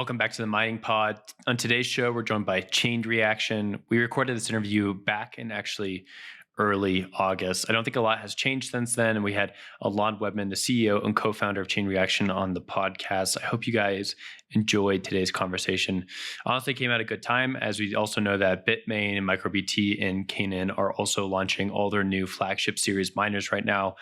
Welcome back to the Mining Pod. On today's show, we're joined by Chain Reaction. We recorded this interview back in actually early August. I don't think a lot has changed since then. And we had Alon Webman, the CEO and co-founder of Chain Reaction, on the podcast. I hope you guys enjoyed today's conversation. Honestly, it came at a good time, as we also know that Bitmain and MicroBT and Canaan are also launching all their new flagship series miners right now.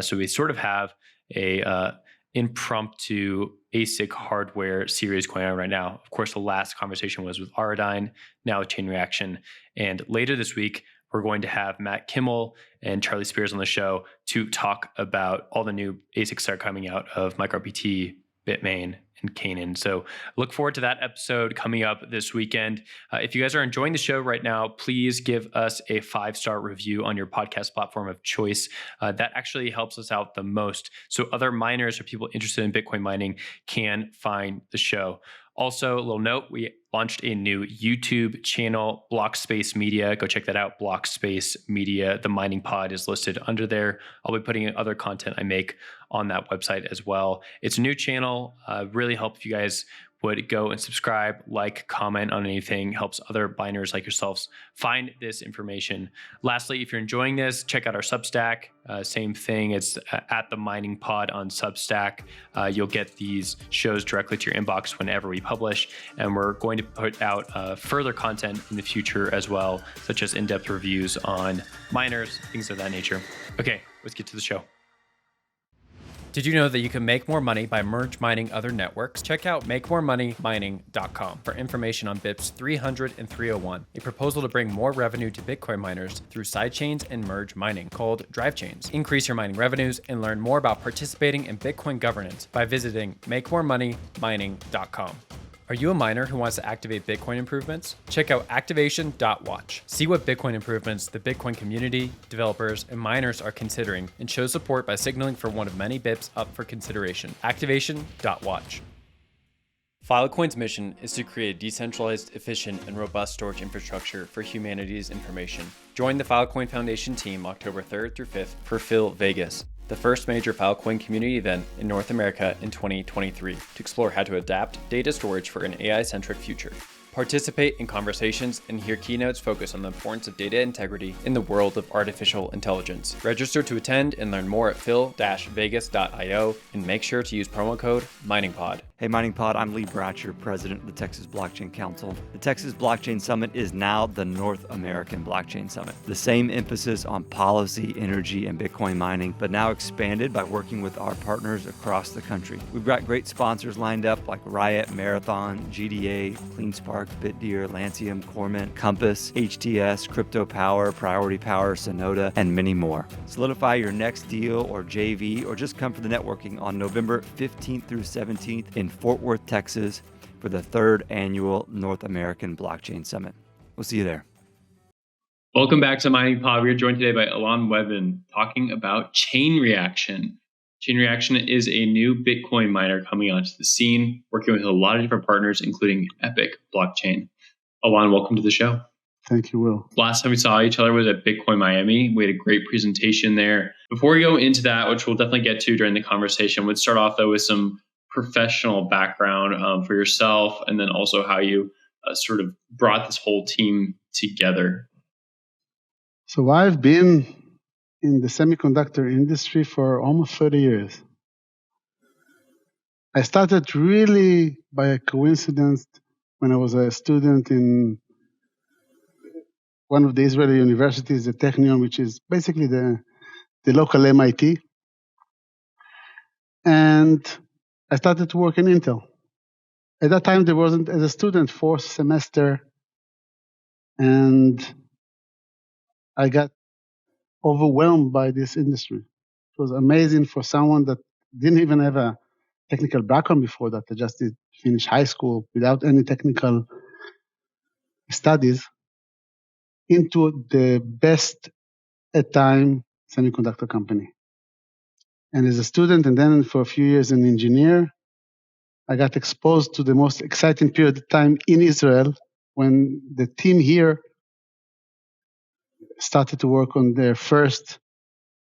So we sort of have a impromptu ASIC hardware series going on right now. Of course, the last conversation was with Auradine, now with Chain Reaction. And later this week, we're going to have Matt Kimmel and Charlie Spears on the show to talk about all the new ASICs that are coming out of MicroBT, Bitmain, and Canaan. So look forward to that episode coming up this weekend. If you guys are enjoying the show right now, please give us a 5-star review on your podcast platform of choice. That actually helps us out the most, so other miners or people interested in Bitcoin mining can find the show. Also, a little note, we launched a new YouTube channel, Blockspace Media. Go check that out, Blockspace Media. The Mining Pod is listed under there. I'll be putting in other content I make on that website as well. It's a new channel. Really help if you guys would go and subscribe, like, comment on anything. Helps other miners like yourselves find this information. Lastly, if you're enjoying this, check out our Substack. Same thing. It's at the Mining Pod on Substack. You'll get these shows directly to your inbox whenever we publish. And we're going to put out further content in the future as well, such as in-depth reviews on miners, things of that nature. Okay, let's get to the show. Did you know that you can make more money by merge mining other networks? Check out makemoremoneymining.com for information on BIPs 300 and 301, a proposal to bring more revenue to Bitcoin miners through sidechains and merge mining called drive chains. Increase your mining revenues and learn more about participating in Bitcoin governance by visiting makemoremoneymining.com. Are you a miner who wants to activate Bitcoin improvements? Check out activation.watch. See what Bitcoin improvements the Bitcoin community, developers, and miners are considering, and show support by signaling for one of many BIPs up for consideration. Activation.watch. Filecoin's mission is to create a decentralized, efficient, and robust storage infrastructure for humanity's information. Join the Filecoin Foundation team October 3rd through 5th for Phil Vegas, the first major Filecoin community event in North America in 2023, to explore how to adapt data storage for an AI-centric future. Participate in conversations and hear keynotes focus on the importance of data integrity in the world of artificial intelligence. Register to attend and learn more at phil-vegas.io, and make sure to use promo code MININGPOD. Hey Mining Pod, I'm Lee Bratcher, President of the Texas Blockchain Council. The Texas Blockchain Summit is now the North American Blockchain Summit. The same emphasis on policy, energy, and Bitcoin mining, but now expanded by working with our partners across the country. We've got great sponsors lined up like Riot, Marathon, GDA, CleanSpark, BitDeer, Lancium, Cormint, Compass, HTS, Crypto Power, Priority Power, Sonoda, and many more. Solidify your next deal or JV, or just come for the networking on November 15th through 17th in Fort Worth, Texas, for the 3rd annual North American Blockchain Summit. We'll see you there. Welcome back to Mining Pod. We are joined today by Alon Webman talking about Chain Reaction. Chain Reaction is a new Bitcoin miner coming onto the scene, working with a lot of different partners, including Epic Blockchain. Alon, welcome to the show. Thank you, Will. Last time we saw each other was at Bitcoin Miami. We had a great presentation there. Before we go into that, which we'll definitely get to during the conversation, we'll start off though with some professional background for yourself, and then also how you sort of brought this whole team together. So I've been in the semiconductor industry for almost 30 years. I started really by a coincidence when I was a student in one of the Israeli universities, the Technion, which is basically the local MIT. And I started to work in Intel. At that time, there wasn't, as a student, 4th semester, and I got overwhelmed by this industry. It was amazing for someone that didn't even have a technical background before that. I just did finish high school without any technical studies, into the best at time semiconductor company. And as a student, and then for a few years an engineer, I got exposed to the most exciting period of time in Israel when the team here started to work on their first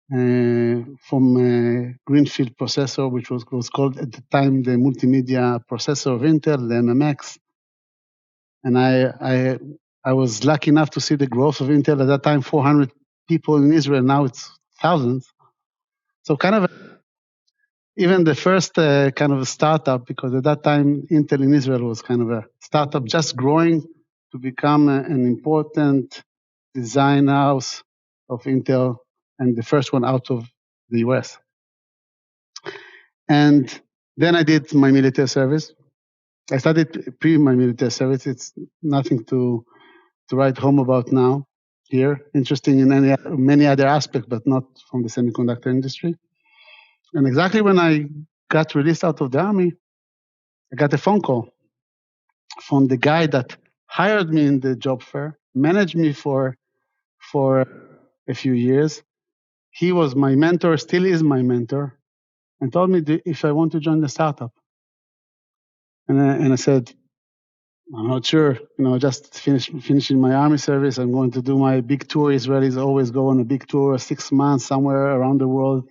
from a greenfield processor, which was called at the time the multimedia processor of Intel, the MMX. And I was lucky enough to see the growth of Intel at that time, 400 people in Israel. Now it's thousands. So kind of even the first kind of a startup, because at that time Intel in Israel was kind of a startup just growing to become an important design house of Intel and the first one out of the US. And then I did my military service. I started pre my military service. It's nothing to write home about now here. Interesting in many other aspects, but not from the semiconductor industry. And exactly when I got released out of the army, I got a phone call from the guy that hired me in the job fair, managed me for a few years. He was my mentor, still is my mentor, and told me if I want to join the startup. And I said, I'm not sure. Just finishing my army service. I'm going to do my big tour. Israelis always go on a big tour, 6 months somewhere around the world.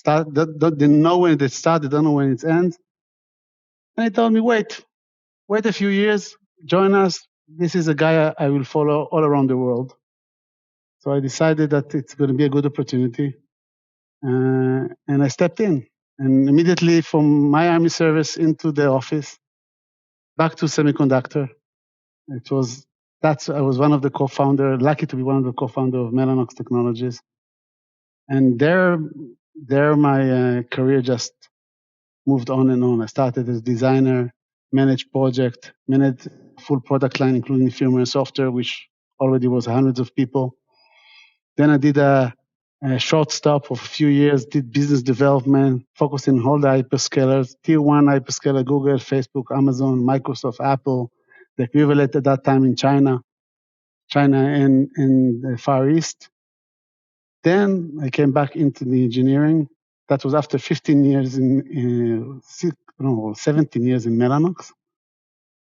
They know when it starts, they don't know when it ends. And he told me, wait a few years, join us. This is a guy I will follow all around the world. So I decided that it's going to be a good opportunity. And I stepped in. And immediately from my army service into the office, back to semiconductor. I was one of the co-founder, lucky to be one of the co-founder of Mellanox Technologies. And there my career just moved on and on. I started as designer, managed project, managed full product line, including firmware and software, which already was hundreds of people. Then I did a short stop of a few years, did business development, focusing on all the hyperscalers, tier one hyperscaler, Google, Facebook, Amazon, Microsoft, Apple, the equivalent at that time in China and the Far East. Then I came back into the engineering. That was after 15 years 17 years in Mellanox,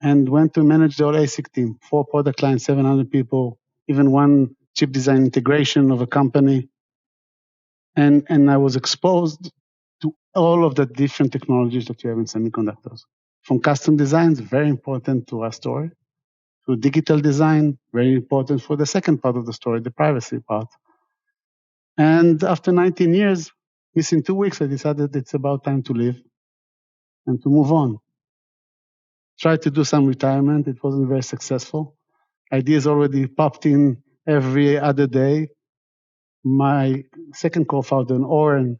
and went to manage the whole ASIC team, 4 product lines, 700 people, even one chip design integration of a company. And I was exposed to all of the different technologies that you have in semiconductors. From custom designs, very important to our story, to digital design, very important for the second part of the story, the privacy part. And after 19 years, within 2 weeks, I decided it's about time to leave and to move on. Tried to do some retirement. It wasn't very successful. Ideas already popped in every other day. My second co-founder, Oren,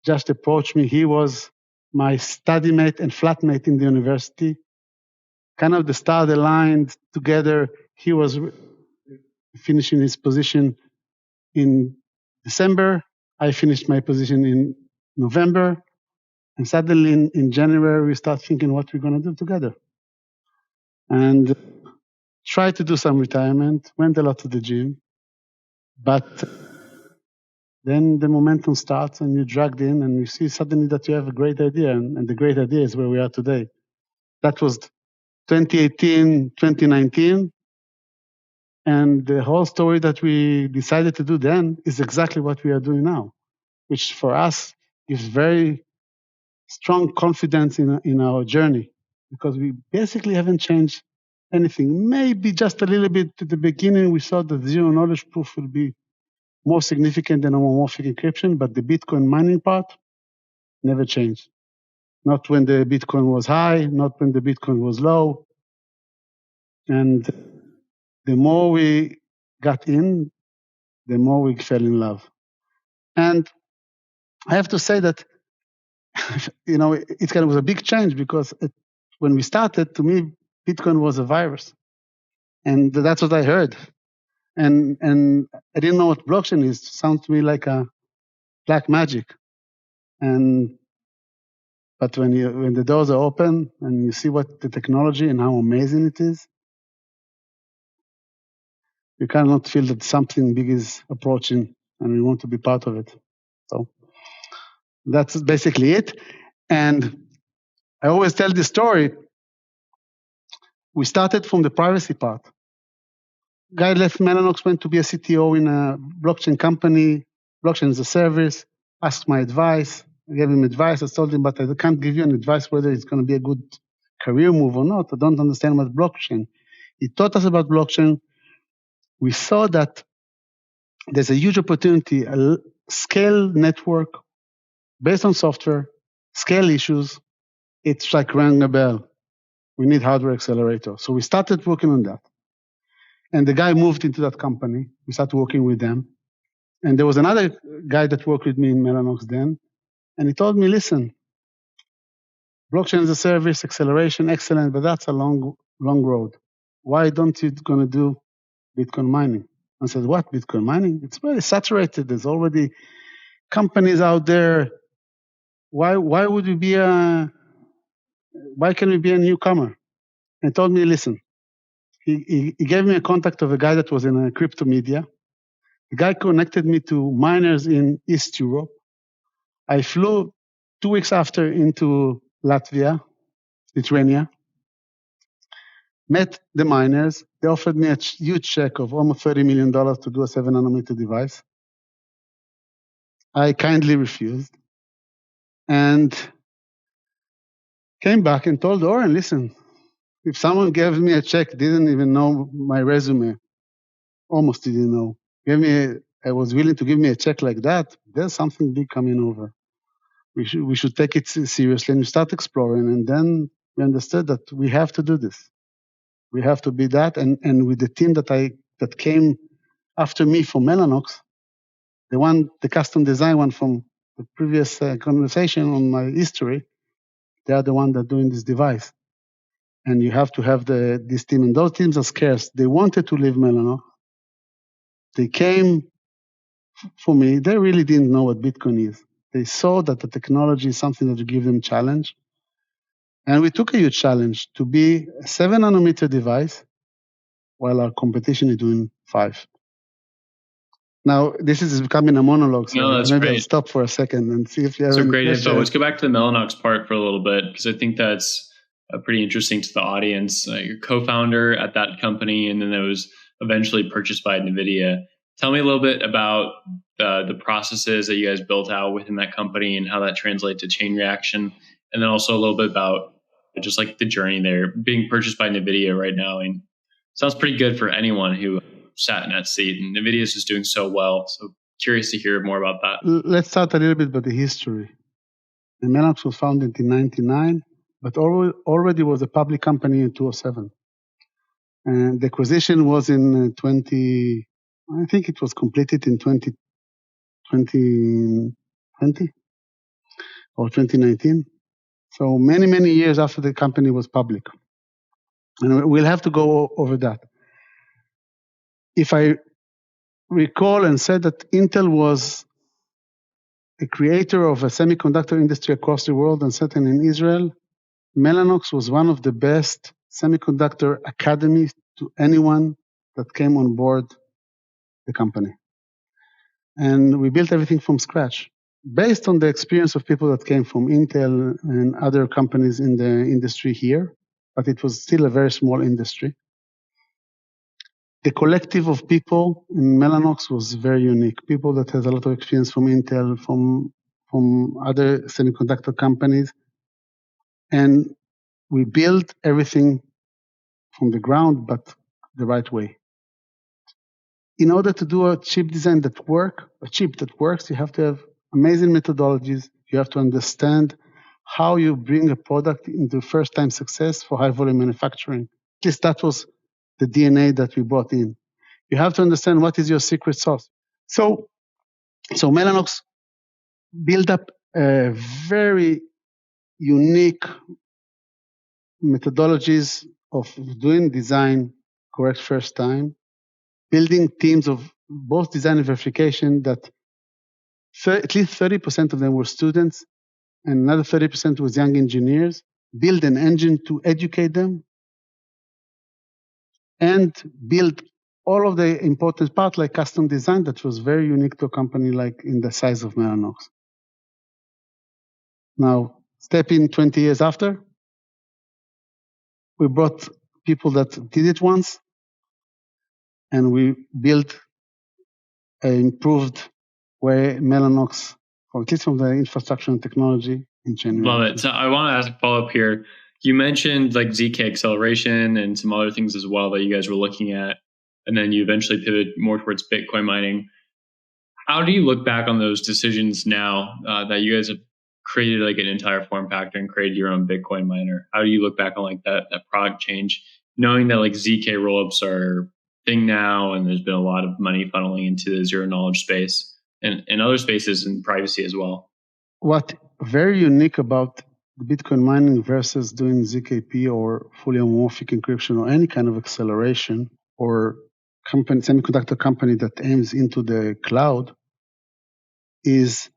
just approached me. He was my study mate and flatmate in the university. Kind of the stars aligned together. He was finishing his position in December. I finished my position in November. And suddenly in January, we start thinking what we're going to do together. And tried to do some retirement, went a lot to the gym. But then the momentum starts and you're dragged in and you see suddenly that you have a great idea. And the great idea is where we are today. That was 2018, 2019. And the whole story that we decided to do then is exactly what we are doing now, which for us gives very strong confidence in our journey, because we basically haven't changed anything. Maybe just a little bit at the beginning, we thought that zero knowledge proof will be more significant than homomorphic encryption, but the Bitcoin mining part never changed. Not when the Bitcoin was high, not when the Bitcoin was low. And the more we got in, the more we fell in love. And I have to say that, it kind of was a big change, because when we started, to me, Bitcoin was a virus. And that's what I heard. And I didn't know what blockchain is. It sounds to me like a black magic. But when the doors are open and you see what the technology and how amazing it is, you cannot feel that something big is approaching and we want to be part of it. So that's basically it. And I always tell this story. We started from the privacy part. Guy left Mellanox, went to be a CTO in a blockchain company, blockchain as a service, asked my advice. I gave him advice. I told him, but I can't give you an advice whether it's going to be a good career move or not. I don't understand about blockchain. He taught us about blockchain. We saw that there's a huge opportunity, a scale network based on software, scale issues. It's like rang a bell. We need hardware accelerator. So we started working on that. And the guy moved into that company. We started working with them. And there was another guy that worked with me in Mellanox then. And he told me, listen, blockchain as a service, acceleration, excellent, but that's a long road. Why don't you going to do Bitcoin mining? I said, what, Bitcoin mining? It's very saturated. There's already companies out there. Why would we be why can we be a newcomer? And he told me, listen, he gave me a contact of a guy that was in a crypto media. The guy connected me to miners in East Europe. I flew 2 weeks after into Latvia, Lithuania, met the miners. They offered me a huge check of almost $30 million to do a 7-nanometer device. I kindly refused and came back and told Oren, listen, if someone gave me a check, didn't even know my resume, almost didn't know, I was willing to give me a check like that, there's something big coming over. We should take it seriously and start exploring. And then we understood that we have to do this. We have to be that. And with the team that came after me from Mellanox, the custom design one from the previous conversation on my history, they are the one that are doing this device. And you have to have this team. And those teams are scarce. They wanted to leave Mellanox. They came for me. They really didn't know what Bitcoin is. They saw that the technology is something that would give them challenge. And we took a huge challenge to be a 7-nanometer device while our competition is doing 5. Now, this is becoming a monologue, so No, that's maybe great. I'll stop for a second and see if you have Some any great questions. info. Let's go back to the Mellanox part for a little bit, because I think that's pretty interesting to the audience. You're co-founder at that company, and then it was eventually purchased by Nvidia. Tell me a little bit about the processes that you guys built out within that company and how that translates to chain reaction, and then also a little bit about just like the journey there, being purchased by Nvidia right now. And sounds pretty good for anyone who sat in that seat, and Nvidia is just doing so well. So curious to hear more about that. Let's start a little bit about the history. The Mellanox was founded in 1999, but already was a public company in 2007. And the acquisition was in I think it was completed in 2020 or 2019. So many, many years after the company was public. And we'll have to go over that. If I recall and said that Intel was a creator of a semiconductor industry across the world and certainly in Israel, Mellanox was one of the best semiconductor academies to anyone that came on board the company. And we built everything from scratch, based on the experience of people that came from Intel and other companies in the industry here, but it was still a very small industry. The collective of people in Mellanox was very unique. People that had a lot of experience from Intel, from other semiconductor companies. And we built everything from the ground, but the right way. In order to do a chip design that works, you have to have amazing methodologies. You have to understand how you bring a product into first-time success for high-volume manufacturing. At least that was the DNA that we brought in. You have to understand what is your secret sauce. So Mellanox built up a very unique methodologies of doing design correct first time, building teams of both design and verification that at least 30% of them were students and another 30% was young engineers, build an engine to educate them, and build all of the important part like custom design that was very unique to a company like in the size of Mellanox. Now, step in 20 years after, we brought people that did it once, and we built an improved where Mellanox, or at least from the infrastructure and technology in chain Love reaction. it. So I want to ask a follow up here. You mentioned like ZK acceleration and some other things as well that you guys were looking at, and then you eventually pivoted more towards Bitcoin mining. How do you look back on those decisions now that you guys have created like an entire form factor and created your own Bitcoin miner? How do you look back on like that product change, knowing that like ZK rollups are a thing now, and there's been a lot of money funneling into the zero knowledge space and other spaces in privacy as well? What very unique about the Bitcoin mining versus doing ZKP or fully homomorphic encryption or any kind of acceleration or semiconductor company that aims into the cloud is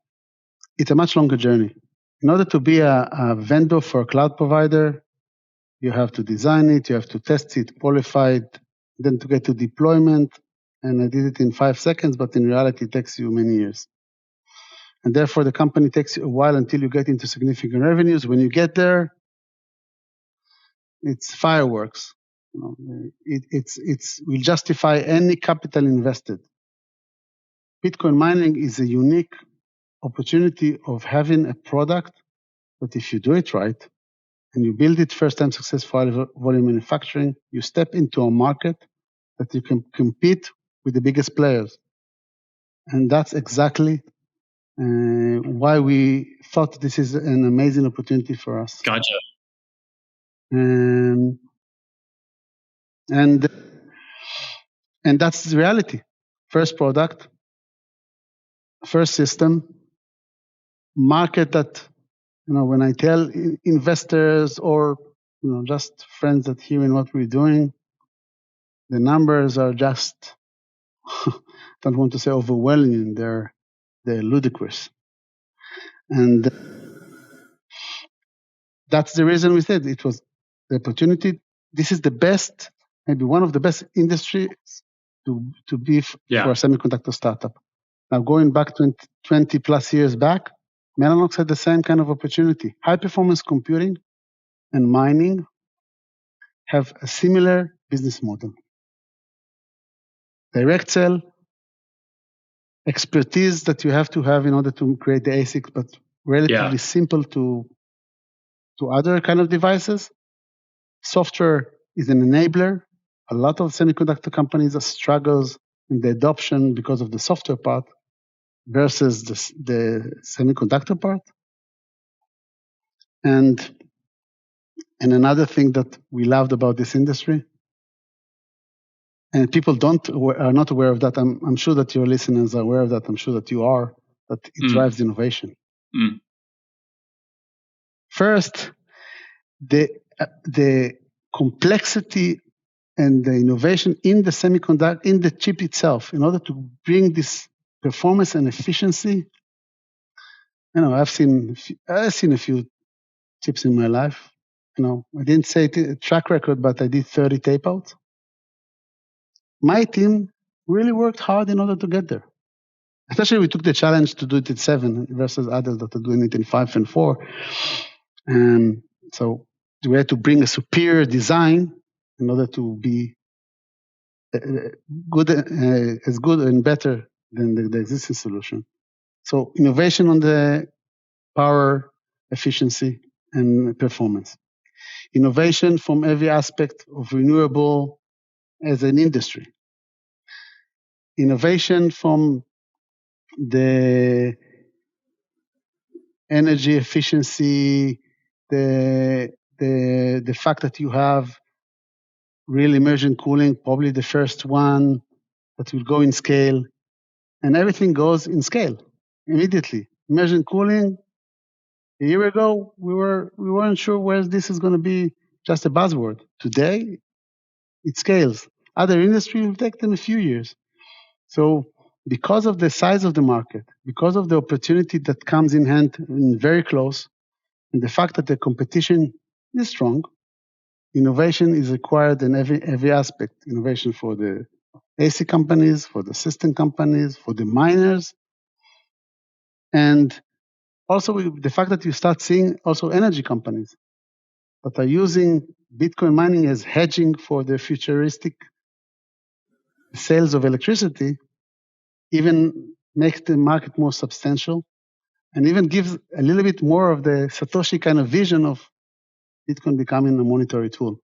it's a much longer journey. In order to be a vendor for a cloud provider, you have to design it, you have to test it, qualify it, then to get to deployment. And I did it in 5 seconds, but in reality, it takes you many years. And therefore, the company takes you a while until you get into significant revenues. When you get there, it's fireworks. You know, it will justify any capital invested. Bitcoin mining is a unique opportunity of having a product that if you do it right, and you build it first time successful volume manufacturing, you step into a market that you can compete with the biggest players. And that's exactly why we thought this is an amazing opportunity for us. Gotcha. And that's the reality. First product, first system, market that, when I tell investors or, just friends that hearing what we're doing, the numbers are just, don't want to say overwhelming, they're ludicrous. And that's the reason we said it was the opportunity. This is the best, maybe one of the best industries to be for a semiconductor startup. Now, going back 20 plus years back, Mellanox had the same kind of opportunity. High performance computing and mining have a similar business model. Direct sell, expertise that you have to have in order to create the ASICs, but relatively simple to other kind of devices. Software is an enabler. A lot of semiconductor companies struggles in the adoption because of the software part versus the semiconductor part. And another thing that we loved about this industry, and people are not aware of that. I'm sure that your listeners are aware of that. I'm sure that you are, that it drives innovation. First, the complexity and the innovation in the semiconductor, in the chip itself, in order to bring this performance and efficiency. I've seen a few chips in my life. I didn't say track record, but I did 30 tape outs. My team really worked hard in order to get there. Especially we took the challenge to do it at 7 versus others that are doing it in 5 and 4. And so we had to bring a superior design in order to be good, as good and better than the existing solution. So innovation on the power, efficiency, and performance. Innovation from every aspect of renewable as an industry. Innovation from the energy efficiency, the fact that you have real immersion cooling, probably the first one that will go in scale, and everything goes in scale immediately. Immersion cooling, a year ago, we weren't sure where this is going to be just a buzzword. Today, it scales. Other industries will take them a few years. So because of the size of the market, because of the opportunity that comes in hand and very close, and the fact that the competition is strong, innovation is required in every aspect. Innovation for the AC companies, for the system companies, for the miners, and also the fact that you start seeing also energy companies that are using Bitcoin mining as hedging for the futuristic sales of electricity, even makes the market more substantial, and even gives a little bit more of the Satoshi kind of vision of Bitcoin becoming a monetary tool.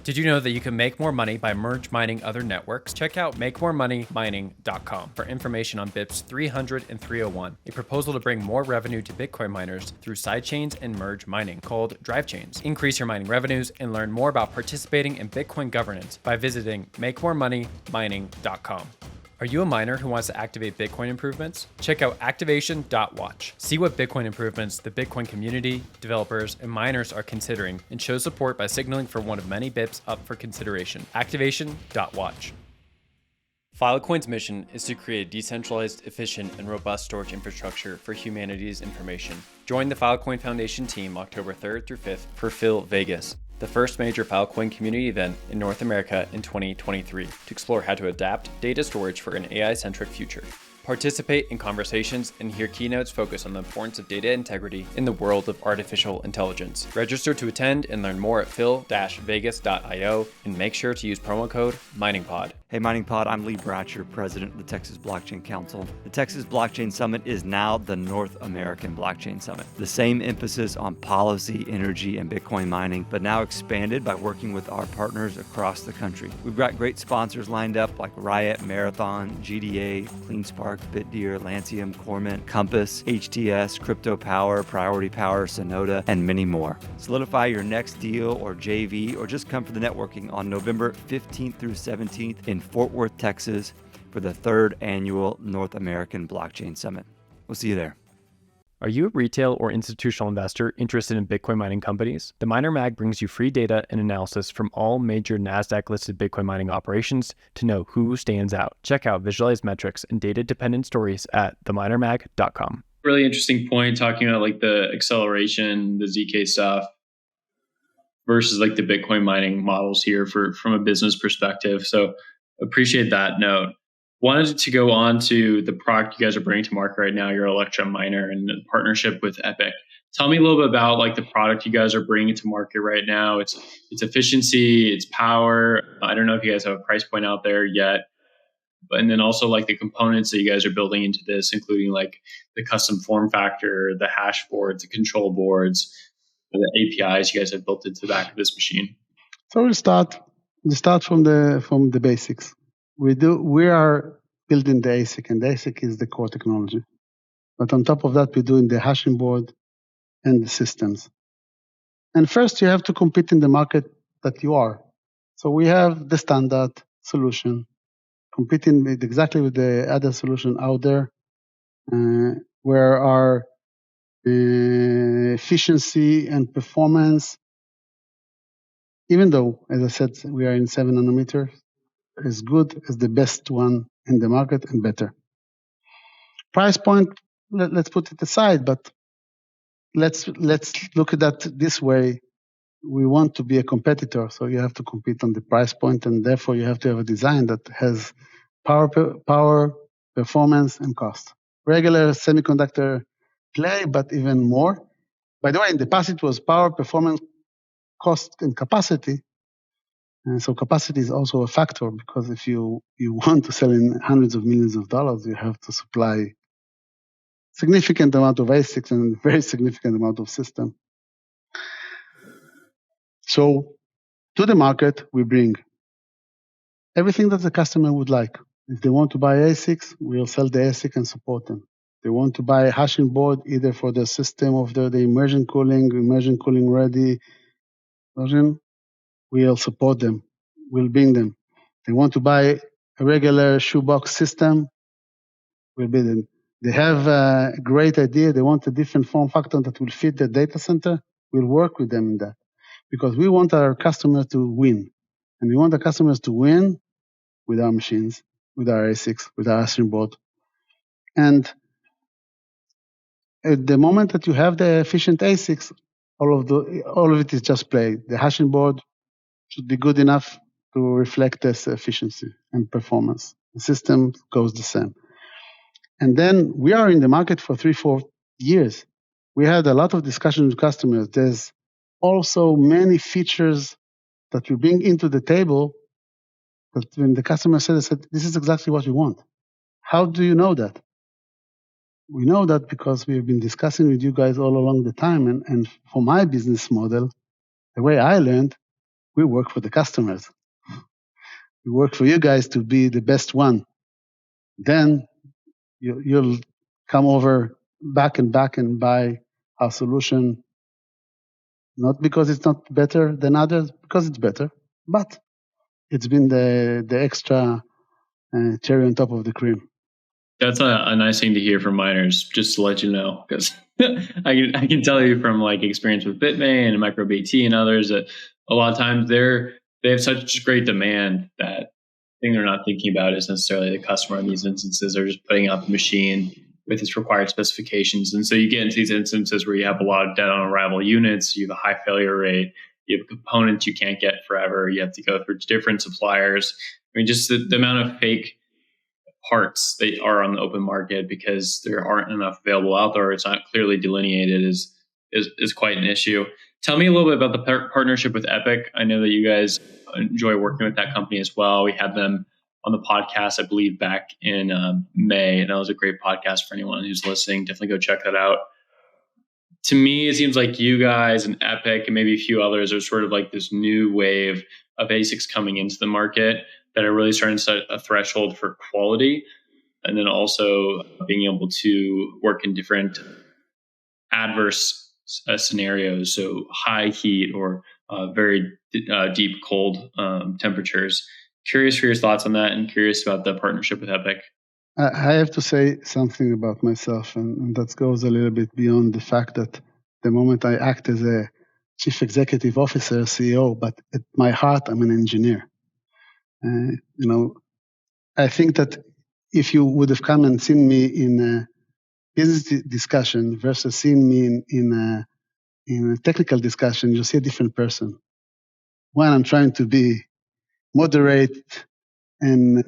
Did you know that you can make more money by merge mining other networks? Check out makemoremoneymining.com for information on BIPs 300 and 301, a proposal to bring more revenue to Bitcoin miners through sidechains and merge mining called drive chains. Increase your mining revenues and learn more about participating in Bitcoin governance by visiting makemoremoneymining.com. Are you a miner who wants to activate Bitcoin improvements? Check out activation.watch. See what Bitcoin improvements the Bitcoin community, developers, and miners are considering, and show support by signaling for one of many BIPs up for consideration. Activation.watch. Filecoin's mission is to create a decentralized, efficient, and robust storage infrastructure for humanity's information. Join the Filecoin Foundation team October 3rd through 5th for Phil Vegas, the first major Filecoin community event in North America in 2023, to explore how to adapt data storage for an AI-centric future. Participate in conversations and hear keynotes focus on the importance of data integrity in the world of artificial intelligence. Register to attend and learn more at phil-vegas.io, and make sure to use promo code MiningPod. Hey MiningPod, I'm Lee Bratcher, President of the Texas Blockchain Council. The Texas Blockchain Summit is now the North American Blockchain Summit. The same emphasis on policy, energy, and Bitcoin mining, but now expanded by working with our partners across the country. We've got great sponsors lined up like Riot, Marathon, GDA, CleanSpark, BitDeer, Lancium, Cormint, Compass, HTS, Crypto Power, Priority Power, Sonoda, and many more. Solidify your next deal or JV, or just come for the networking on November 15th through 17th in Fort Worth, Texas, for the 3rd annual North American Blockchain Summit. We'll see you there. Are you a retail or institutional investor interested in Bitcoin mining companies? The Miner Mag brings you free data and analysis from all major NASDAQ-listed Bitcoin mining operations to know who stands out. Check out visualized metrics and data-dependent stories at theminermag.com. Really interesting point talking about like the acceleration, the ZK stuff versus like the Bitcoin mining models here from a business perspective. So appreciate that note. Wanted to go on to the product you guys are bringing to market right now, your Electrum miner and the partnership with Epic. Tell me a little bit about like the product you guys are bringing to market right now. Its efficiency, its power. I don't know if you guys have a price point out there yet, and then also like the components that you guys are building into this, including like the custom form factor, the hash boards, the control boards, the APIs you guys have built into the back of this machine. So we'll start from the basics. We are building the ASIC, and the ASIC is the core technology. But on top of that, we're doing the hashing board and the systems. And first, you have to compete in the market that you are. So we have the standard solution, competing exactly with the other solution out there, where our efficiency and performance, even though, as I said, we are in 7 nanometers, as good as the best one in the market and better. Price point, let's put it aside, but let's look at that this way. We want to be a competitor, so you have to compete on the price point, and therefore you have to have a design that has power, performance, and cost. Regular semiconductor play, but even more. By the way, in the past it was power, performance, cost, and capacity. And so capacity is also a factor, because if you want to sell in hundreds of millions of dollars, you have to supply significant amount of ASICs and very significant amount of system. So to the market, we bring everything that the customer would like. If they want to buy ASICs, we'll sell the ASIC and support them. They want to buy a hashing board, either for the system of the immersion cooling ready version, we'll support them. We'll bring them. They want to buy a regular shoebox system, we'll build them. They have a great idea. They want a different form factor that will fit the data center. We'll work with them in that, because we want our customers to win. And we want the customers to win with our machines, with our ASICs, with our hashing board. And at the moment that you have the efficient ASICs, all of it is just play. The hashing board should be good enough to reflect this efficiency and performance. The system goes the same. And then we are in the market for 3-4 years. We had a lot of discussions with customers. There's also many features that we bring into the table that when the customer said, this is exactly what we want. How do you know that? We know that because we've been discussing with you guys all along the time. And for my business model, the way I learned, we work for the customers. We work for you guys to be the best one. Then you'll come over back and buy our solution, not because it's not better than others, because it's better, but it's been the extra cherry on top of the cream. That's a nice thing to hear from miners, just to let you know, because I can tell you from like experience with Bitmain and MicroBT and others that a lot of times they have such great demand that thing they're not thinking about is necessarily the customer in these instances. They're just putting out the machine with its required specifications. And so you get into these instances where you have a lot of dead on arrival units, you have a high failure rate, you have components you can't get forever, you have to go through different suppliers. I mean, just the amount of fake parts that are on the open market because there aren't enough available out there, it's not clearly delineated, is quite an issue. Tell me a little bit about the partnership with Epic. I know that you guys enjoy working with that company as well. We had them on the podcast, I believe, back in May, and that was a great podcast for anyone who's listening. Definitely go check that out. To me, it seems like you guys and Epic and maybe a few others are sort of like this new wave of ASICs coming into the market that are really starting to set a threshold for quality, and then also being able to work in different adverse scenarios, so high heat or very deep cold temperatures. Curious for your thoughts on that, and curious about the partnership with Epic. I have to say something about myself, and that goes a little bit beyond the fact that the moment I act as a chief executive officer, CEO, but at my heart, I'm an engineer. I think that if you would have come and seen me in a business discussion versus seeing me in a technical discussion, you'll see a different person. One, I'm trying to be moderate and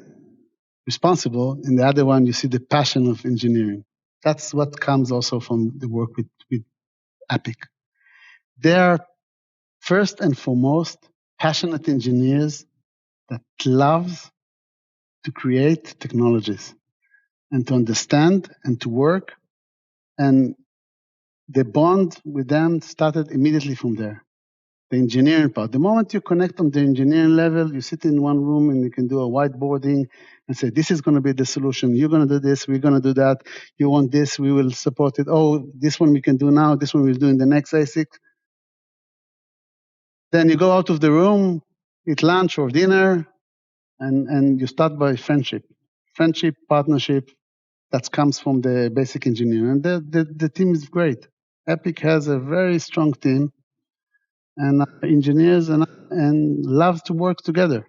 responsible, and the other one, you see the passion of engineering. That's what comes also from the work with Epic. They are first and foremost passionate engineers that love to create technologies and to understand and to work. And the bond with them started immediately from there. The engineering part. The moment you connect on the engineering level, you sit in one room and you can do a whiteboarding and say, this is going to be the solution. You're going to do this. We're going to do that. You want this. We will support it. Oh, this one we can do now. This one we'll do in the next ASIC. Then you go out of the room, eat lunch or dinner, and you start by friendship. Friendship, partnership, that comes from the basic engineering. And the team is great. Epic has a very strong team and engineers and love to work together.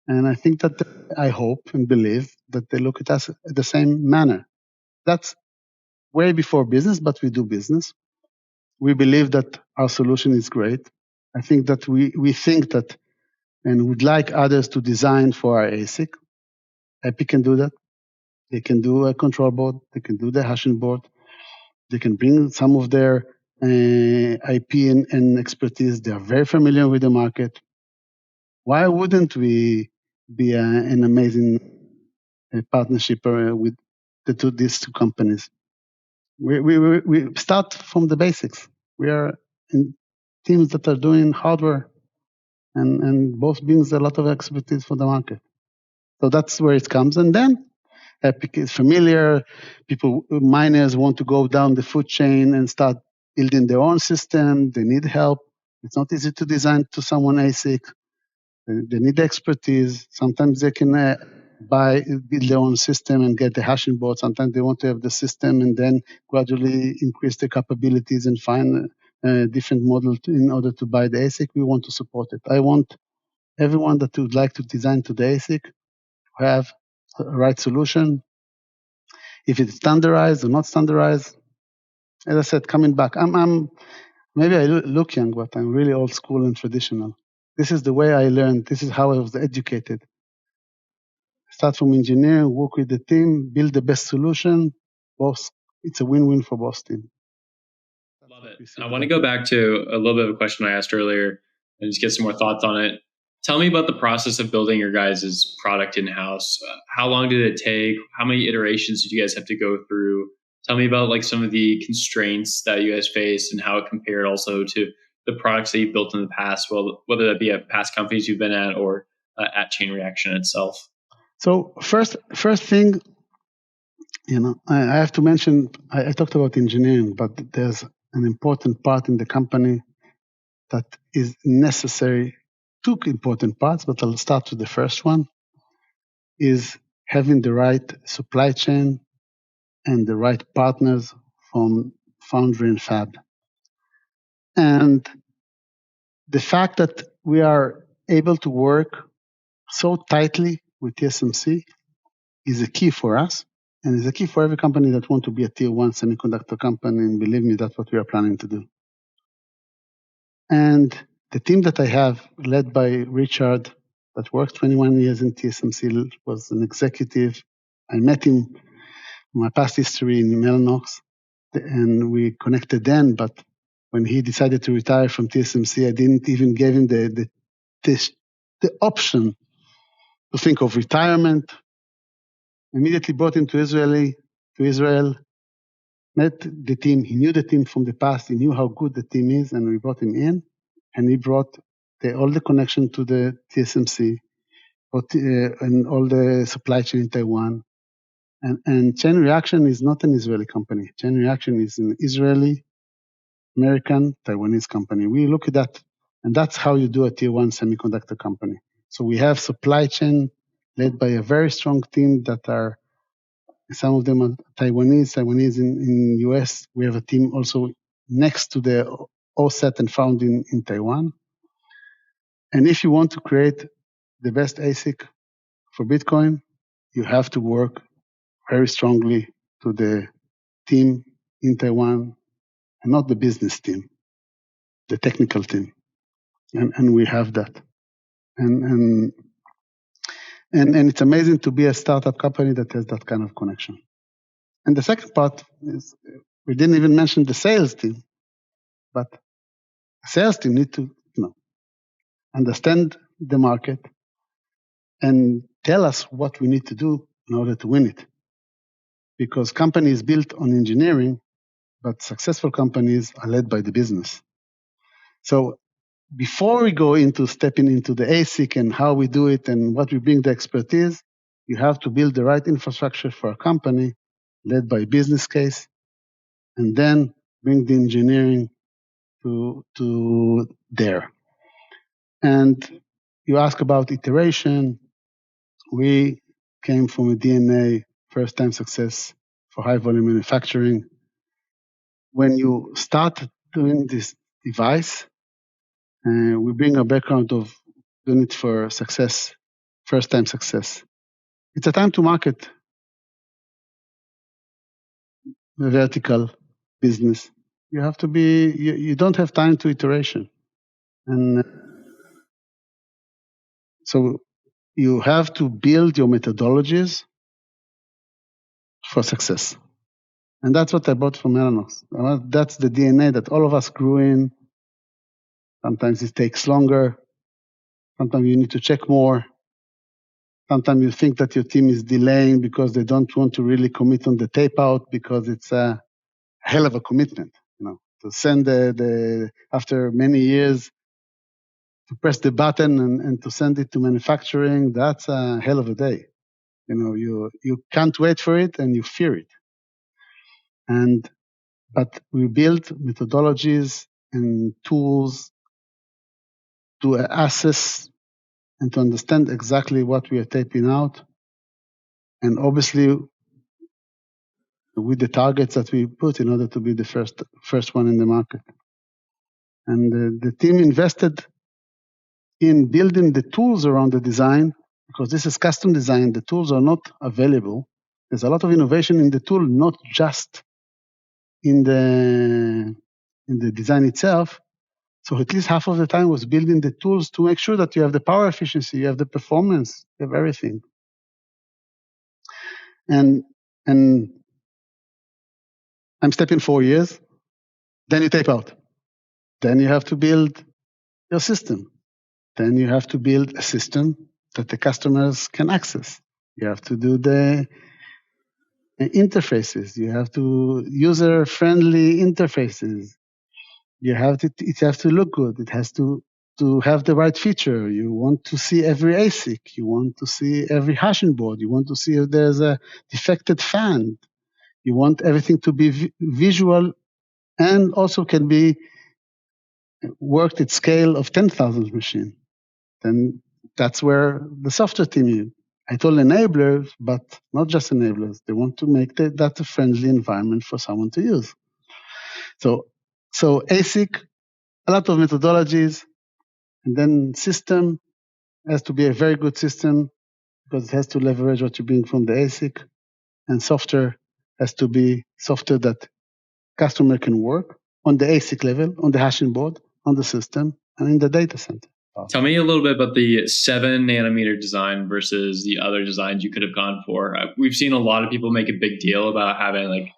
And I think that I hope and believe that they look at us the same manner. That's way before business, but we do business. We believe that our solution is great. I think that we think that and would like others to design for our ASIC. Epic can do that. They can do a control board. They can do the hashing board. They can bring some of their IP and expertise. They are very familiar with the market. Why wouldn't we be an amazing partnership with these two companies? We start from the basics. We are in teams that are doing hardware and both brings a lot of expertise for the market. So that's where it comes. And then Epic is familiar. Miners want to go down the food chain and start building their own system. They need help. It's not easy to design to someone ASIC. They need expertise. Sometimes they can build their own system and get the hashing board. Sometimes they want to have the system and then gradually increase the capabilities and find a different model in order to buy the ASIC. We want to support it. I want everyone that would like to design to the ASIC to have the right solution. If it's standardized or not standardized, as I said, coming back, maybe I look young, but I'm really old school and traditional. This is the way I learned. This is how I was educated. Start from engineering, work with the team, build the best solution. It's a win-win for both teams. Love it. I want to go back to a little bit of a question I asked earlier and just get some more thoughts on it. Tell me about the process of building your guys' product in-house. How long did it take? How many iterations did you guys have to go through? Tell me about like some of the constraints that you guys faced and how it compared also to the products that you've built in the past, well, whether that be at past companies you've been at or at Chain Reaction itself. So first thing, I have to mention, I talked about engineering, but there's an important part in the company that is necessary. Two important parts, but I'll start with the first one, is having the right supply chain and the right partners from foundry and fab. And the fact that we are able to work so tightly with TSMC is a key for us, and is a key for every company that wants to be a tier one semiconductor company, and believe me, that's what we are planning to do. And the team that I have, led by Richard, that worked 21 years in TSMC, was an executive. I met him in my past history in Mellanox, and we connected then, but when he decided to retire from TSMC, I didn't even give him the option to think of retirement. Immediately brought him to Israel, met the team. He knew the team from the past. He knew how good the team is, and we brought him in. And he brought all the connection to the TSMC, and all the supply chain in Taiwan. And Chain Reaction is not an Israeli company. Chain Reaction is an Israeli, American, Taiwanese company. We look at that, and that's how you do a tier one semiconductor company. So we have supply chain led by a very strong team that are, some of them are Taiwanese in US. We have a team also next to the OSAT and found in Taiwan. And if you want to create the best ASIC for Bitcoin, you have to work very strongly to the team in Taiwan, and not the business team, the technical team. And we have that. And it's amazing to be a startup company that has that kind of connection. And the second part is, we didn't even mention the sales team, but the sales team need to understand the market and tell us what we need to do in order to win it. Because company is built on engineering, but successful companies are led by the business. So before we go into stepping into the ASIC and how we do it and what we bring the expertise, you have to build the right infrastructure for a company led by business case, and then bring the engineering to there. And you ask about iteration. We came from a DNA first time success for high volume manufacturing. When you start doing this device, we bring a background of doing it for success, first time success. It's a time to market, the vertical business. You have to be, you don't have time to iteration. And so you have to build your methodologies for success. And that's what I bought from Mellanox. That's the DNA that all of us grew in. Sometimes it takes longer. Sometimes you need to check more. Sometimes you think that your team is delaying because they don't want to really commit on the tape out, because it's a hell of a commitment, to send after many years, to press the button and to send it to manufacturing. That's a hell of a day. You can't wait for it and you fear it. But we build methodologies and tools to assess and to understand exactly what we are taping out. And obviously, with the targets that we put in order to be the first one in the market. And the team invested in building the tools around the design, because this is custom design. The tools are not available. There's a lot of innovation in the tool, not just in the design itself. So at least half of the time was building the tools to make sure that you have the power efficiency, you have the performance, you have everything. And I'm stepping 4 years, then you tape out. Then you have to build your system. Then you have to build a system that the customers can access. You have to do the interfaces. You have to user-friendly interfaces. It has to look good. It has to have the right feature. You want to see every ASIC. You want to see every hashing board. You want to see if there's a defected fan. You want everything to be visual and also can be worked at scale of 10,000 machines. Then that's where the software team is. I told enablers, but not just enablers. They want to make that a friendly environment for someone to use. So ASIC, a lot of methodologies, and then system has to be a very good system because it has to leverage what you bring from the ASIC, and software has to be software that customer can work on the ASIC level, on the hashing board, on the system, and in the data center. Tell me a little bit about the 7 nanometer design versus the other designs you could have gone for. We've seen a lot of people make a big deal about having like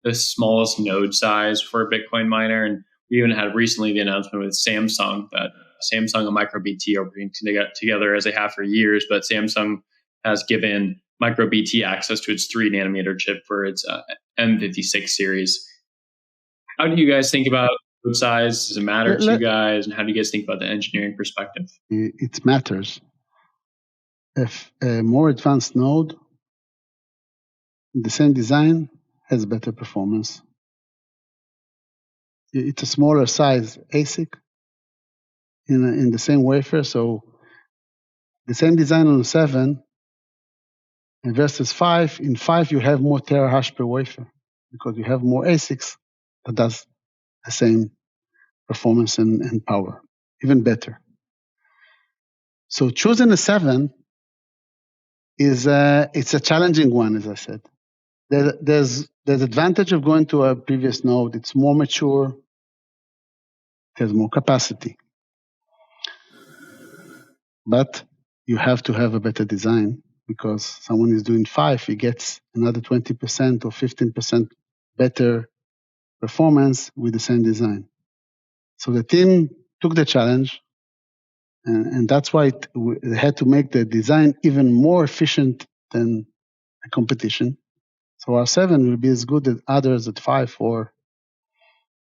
the smallest node size for a Bitcoin miner. And we even had recently the announcement with Samsung that Samsung and MicroBT are working together as they have for years, but Samsung has given MicroBT access to its 3 nanometer chip for its M56 series. How do you guys think about node size? Does it matter to you guys? And how do you guys think about the engineering perspective? It matters. If a more advanced node, the same design has better performance. It's a smaller size ASIC in the same wafer, so the same design on 7 versus 5. In 5, you have more terahash per wafer because you have more ASICs that does the same performance and power, even better. So choosing a 7 it's a challenging one, as I said. There's advantage of going to a previous node. It's more mature. It has more capacity. But you have to have a better design because someone is doing 5, he gets another 20% or 15% better performance with the same design. So the team took the challenge, and that's why they had to make the design even more efficient than the competition. So our 7 will be as good as others at 5, or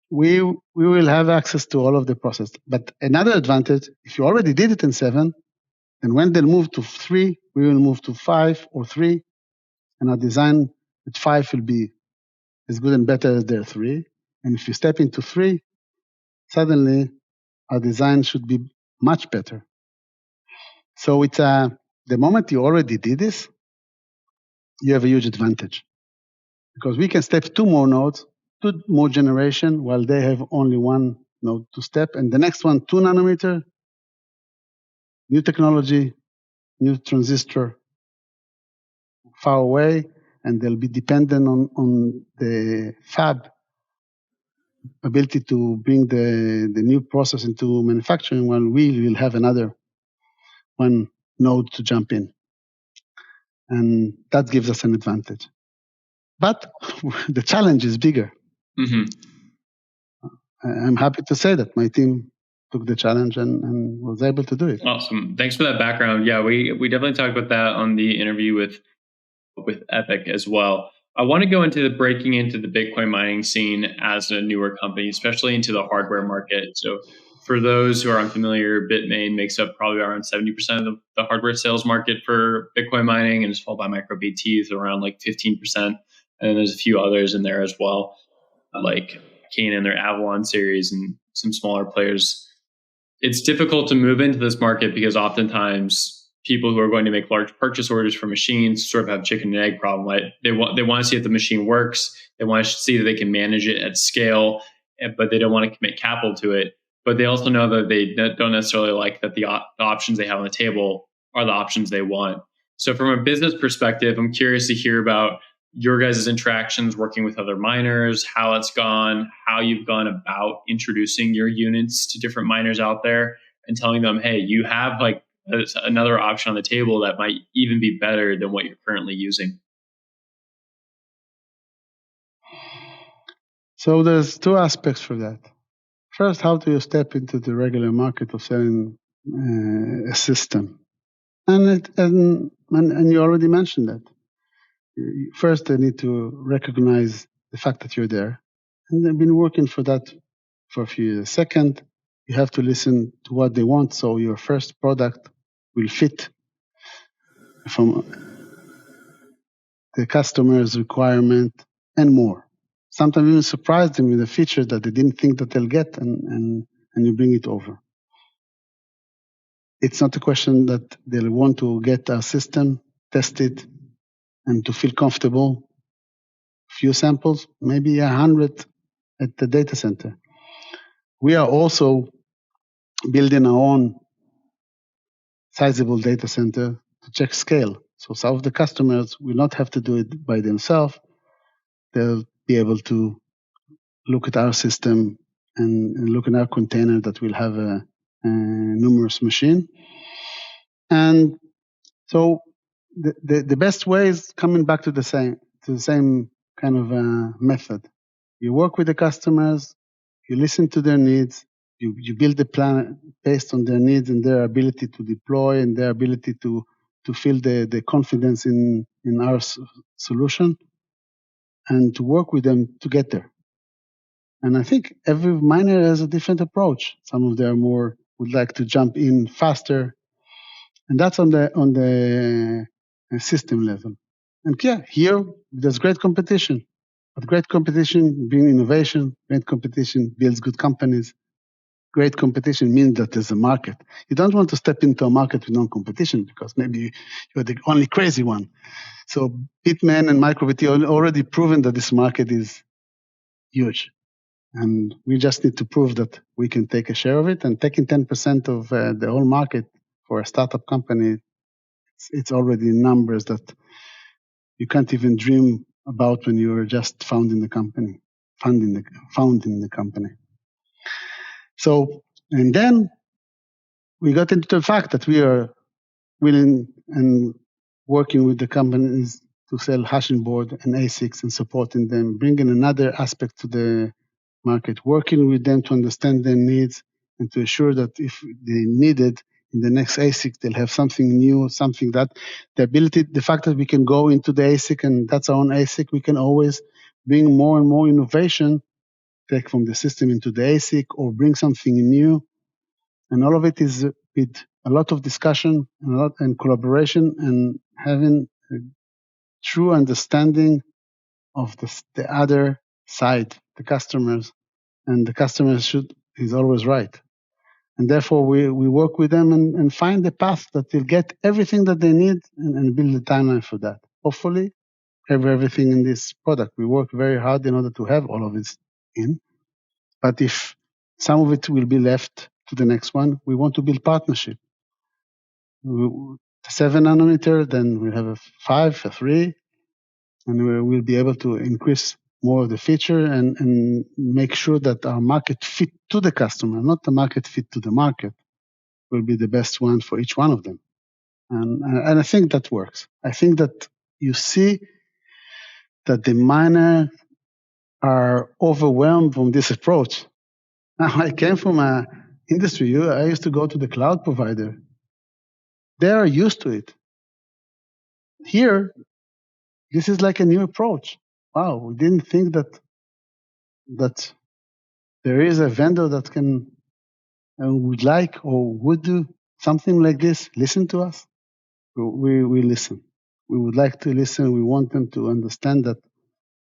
we will have access to all of the process. But another advantage, if you already did it in 7, then when they'll move to 3, we will move to 5 or 3, and our design at 5 will be as good and better as their 3. And if you step into 3, suddenly our design should be much better. So it's the moment you already did this, you have a huge advantage because we can step 2 more nodes, 2 more generation, while they have only 1 node to step, and the next one 2 nanometer, new technology, new transistor, far away, and they'll be dependent on the fab ability to bring the new process into manufacturing, while we will have another 1 node to jump in. And that gives us an advantage. But the challenge is bigger. Mm-hmm. I'm happy to say that my team took the challenge and was able to do it. Awesome. Thanks for that background. Yeah, we definitely talked about that on the interview with Epic as well. I want to go into breaking into the Bitcoin mining scene as a newer company, especially into the hardware market. So for those who are unfamiliar, Bitmain makes up probably around 70% of the hardware sales market for Bitcoin mining, and is followed by MicroBT is around like 15%. And then there's a few others in there as well, like Kane and their Avalon series and some smaller players. It's difficult to move into this market because oftentimes people who are going to make large purchase orders for machines sort of have chicken and egg problem. Right? They want to see if the machine works. They want to see that they can manage it at scale, but they don't want to commit capital to it. But they also know that they don't necessarily like that the options they have on the table are the options they want. So from a business perspective, I'm curious to hear about your guys' interactions working with other miners, how it's gone, how you've gone about introducing your units to different miners out there and telling them, hey, you have like another option on the table that might even be better than what you're currently using. So there's 2 aspects for that. First, how do you step into the regular market of selling a system? And you already mentioned that. First, they need to recognize the fact that you're there. And they've been working for that for a few years. Second, you have to listen to what they want, so your first product will fit from the customer's requirement and more. Sometimes even surprise them with a feature that they didn't think that they'll get, and you bring it over. It's not a question that they'll want to get our system tested and to feel comfortable. Few samples, maybe 100 at the data center. We are also building our own sizable data center to check scale. So some of the customers will not have to do it by themselves. They'll be able to look at our system and look at our container that will have a numerous machine. And so the best way is coming back to the same kind of method. You work with the customers, you listen to their needs, you build the plan based on their needs and their ability to deploy and their ability to feel the confidence in our solution, and to work with them to get there. And I think every miner has a different approach. Some of them would like to jump in faster, and that's on the system level. And yeah, here there's great competition. But great competition brings innovation. Great competition builds good companies. Great competition means that there's a market. You don't want to step into a market with no competition, because maybe you're the only crazy one. So Bitman and MicroBT already proven that this market is huge. And we just need to prove that we can take a share of it. And taking 10% of the whole market for a startup company, it's already numbers that you can't even dream about when you were just founding the company. So, and then we got into the fact that we are willing and working with the companies to sell hashing board and ASICs and supporting them, bringing another aspect to the market, working with them to understand their needs and to ensure that if they need it in the next ASIC, they'll have something new, something that the fact that we can go into the ASIC and that's our own ASIC, we can always bring more and more innovation, take from the system into the ASIC or bring something new. And all of it is with a lot of discussion and collaboration and having a true understanding of the other side, the customers, and the customer is always right. And therefore, we work with them and find the path that will get everything that they need and build a timeline for that. Hopefully, have everything in this product. We work very hard in order to have all of it in. But if some of it will be left to the next one, we want to build partnership. The 7 nanometer, then we have a 5, a 3, and we'll be able to increase more of the feature and make sure that our market fit to the customer, not the market fit to the market, will be the best one for each one of them. And I think that works. I think that you see that the miners are overwhelmed from this approach. Now, I came from an industry. I used to go to the cloud provider. They are used to it. Here, this is like a new approach. Wow, we didn't think that there is a vendor that can and would like or would do something like this. Listen to us. We listen. We would like to listen. We want them to understand that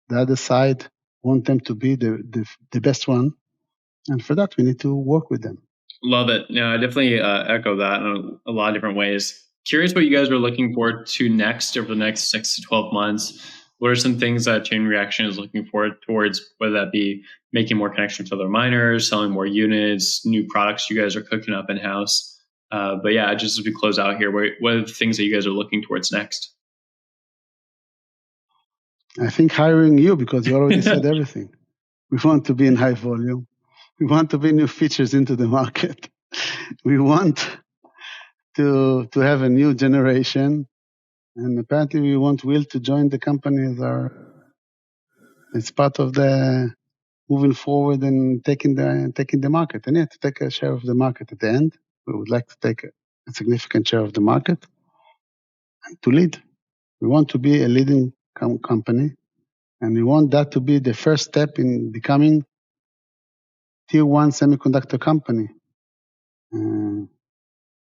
the other side want them to be the best one, and for that we need to work with them. Love it. No, I definitely echo that in a lot of different ways. Curious what you guys are looking forward to next over the next 6 to 12 months. What are some things that Chain Reaction is looking forward towards, whether that be making more connections with other miners, selling more units, new products you guys are cooking up in-house? But yeah, just as we close out here, what are the things that you guys are looking towards next? I think hiring you, because you already said everything. We want to be in high volume. We want to bring new features into the market. We want to have a new generation. And apparently we want Will to join the company as part of the moving forward and taking the market. And yeah, to take a share of the market at the end. We would like to take a significant share of the market and to lead. We want to be a leading company, and we want that to be the first step in becoming tier one semiconductor company. And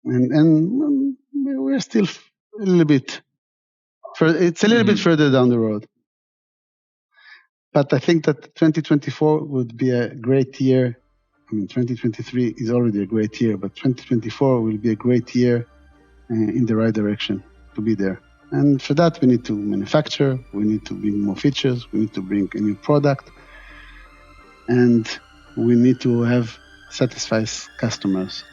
we're still a little bit it's a little bit further down the road. But I think that 2024 would be a great year. I mean, 2023 is already a great year, but 2024 will be a great year in the right direction to be there. And for that, we need to manufacture, we need to bring more features, we need to bring a new product, and we need to have satisfied customers.